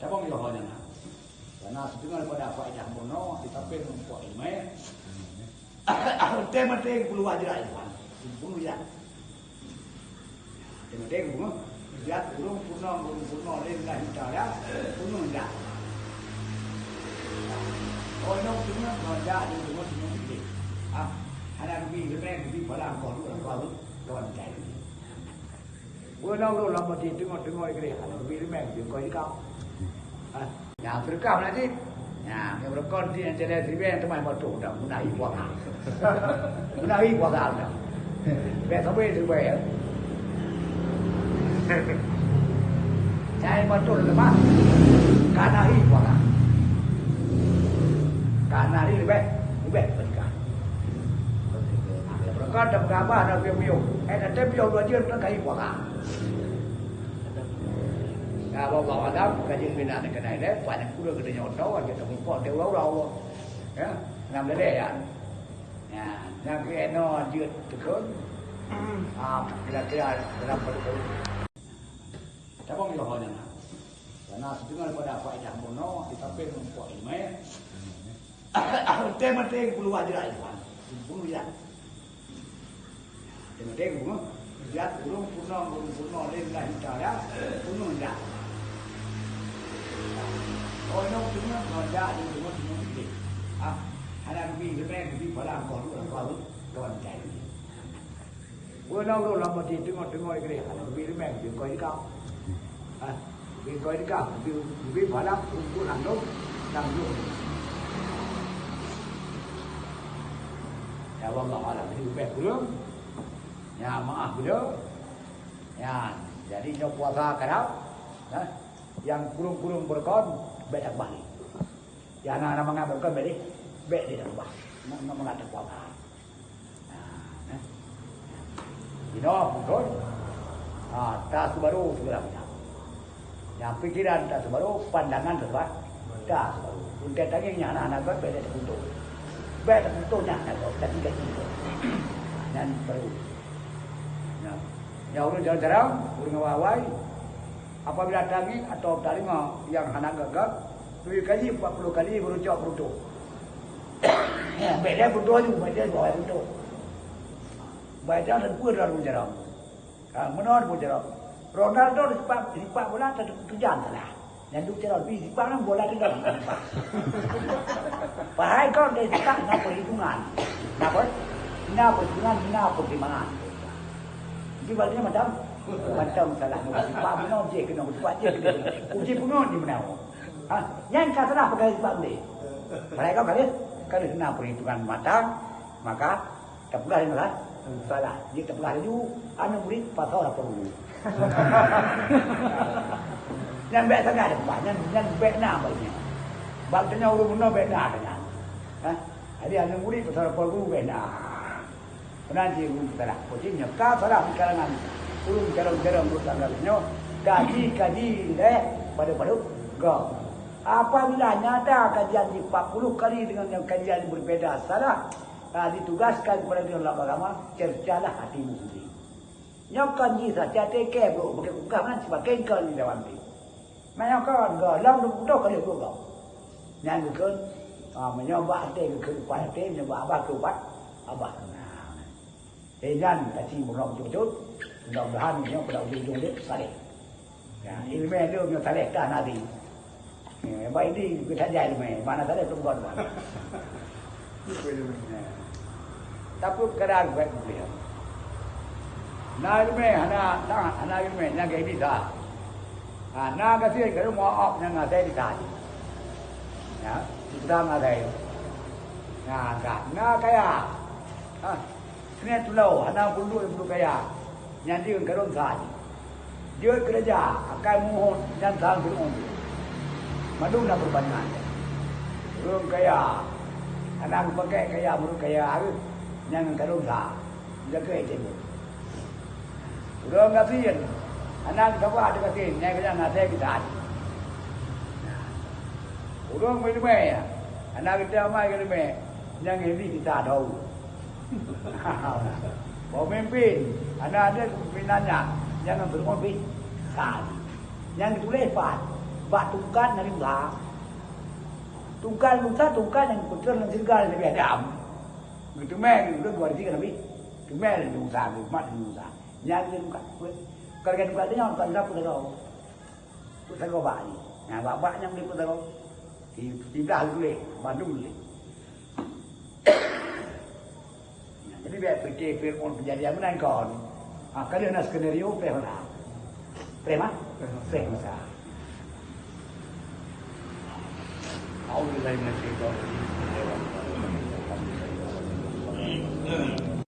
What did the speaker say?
Cabang ilahnya nah. Karena setengah pada faedah mono ditapin untuk ilmu. Tema-tema keluar aja itu kan. Bunuh ya. Tema-tema bunuh. Lihat burung purno lain cara bunuh ya. Oh no cuma kerja di rumah ini. Ada lebih pada kalau cari. Bữa nào rồi làm một gì tôi ngồi cái này vì mẹ chỉ có cái cao nhà tôi cao là gì nhà nhưng mà con thì trên đây thì bên tôi mày một chủ động muốn này qua cả muốn này qua cả rồi về tao về thì về nhà một chủ là bao cả này qua cả này đi về tất cả con đập cá ba là miêu hay là tem miêu rồi chưa nó thấy qua cả bawa adam kajian bina ni kena ada, banyak kuda kena nyotau aja tapi pot dia urau, ya, nam lele ya, ya, nak eno jut tekun, kira-kira dalam perlu. Cabang ilahnya nah, karena setengah pada faedah mono ditapin untuk ilmu. Tema-tema keluar aja itu kan, bunuh ya. Tema-tema bunuh, lihat burung purno lain cara bunuh ya. Oh no cuma kerja di rumah ini. Ada lebih pada kalau cari. Bữa nào rồi làm một gì tôi ngồi cái này lebih mẹ chỉ coi cái cao. Vì coi cái cao vì phải lắm cũng làm tốt làm luôn. Ya Allah là cái bè kurang. Ya maaf beliau. Ya jadi no puasa kerap. Yang kurung-kurung berkon bedak balik. Ya anak-anak mengambil berkon bedi, bedi dah bah. Nak mengatakan puasa. Ino berkon. Tas baru segera punya. Yang pikiran tas baru, pandangan terbaik. Tas baru. Untuk tanya anak-anak berkon bedi terbentuk. Bedi terbentuknya kalau tadi gitu. Dan baru. Ya urun jarang-jarang, urun ngawai. Apabila daging atau taringa yang anak gagak, 2 kali 40 kali berucap berutuk. Beda berutuk juga, beda bawa berutuk. Beda dan pun dalam jarang. Menor pun jarang. Ronaldo disepak bola tak tujuan salah. Yang duk jarang disepak nang bola tu dah. Fahai kau dia sepak nak perhitungan. Napa pertimbangan. Jadi baliknya macam salah sebab benar je kena buat je uji punon di mana yang kata lah pakai sebab ni mereka kalau kena perhitungan matang maka tak pula yang salah dia tak pula laju anu murid pasal apa dulu yang baik sangat ada banyak yang baik nak banyak baktanya orang benar baik nak dengan jadi anu murid pasal apa dulu baik nak nanti salah posisinya kau salah di kalangan urung jarang-jarang bertanggalnya kaji pada go. Apabila nyata kajian di 40 kali dengan yang kajian berbeda salah, ditugaskan kepada dia Allah agama, cercalah hatimu sendiri. Nyokan ji saja teke bro, bukan bukan sebagai kau di dalam ti. Nyokan go, lam tu kali go. Nyan bukan, menyoba hati ke kuat hati, menyoba abah ke kuat abah. Jangan kasih murah cucut. Mudah-mudahan yang pada ujung-ujung dia saleh. Ya, ilmu dia punya saleh dah nanti. Baik ini kita jahil ilmu, mana saleh tu bukan mana. Tapi kadang baik dia. Nah ilmu, anak ilmu yang kayak ini dah. Nah kasih kalau mau op yang ngasih di sana. Ya, sudah ngasih. Nah kayak. Ini tu lau, anak pun kaya. Nanti orang kerong sahaja. Dia kerja, akan mohon dan sang firman. Madu nak berbandingan. Orang kaya, anak pakai kaya, orang kaya, yang kerong sah, jaga itu. Orang kasihan, anak siapa ada kasihan, yang kerja ngasih kita. Orang macam anak kita macam yang ini kita tahu. Pemimpin, ada pimpinannya, jangan berkompet, yang ditulis Bak tungkan dari belah. Tungkan yang betul yang sirgal lebih adam. Gitu meng, itu dua tiga lebih. Itu meng yang usaha, mat yang usaha. Nyari tungkan. Kalau kan tungkan itu kan dapat terus. Putar kau bak ni. Nah bak yang beli putar kau. Di belah dulu, Bandung dulu. Jadi biar fikir firman penjadian mana kon. Kalau nak skenario prema. Prema? Prema. أعوذ بالله من الشيطان الرجيم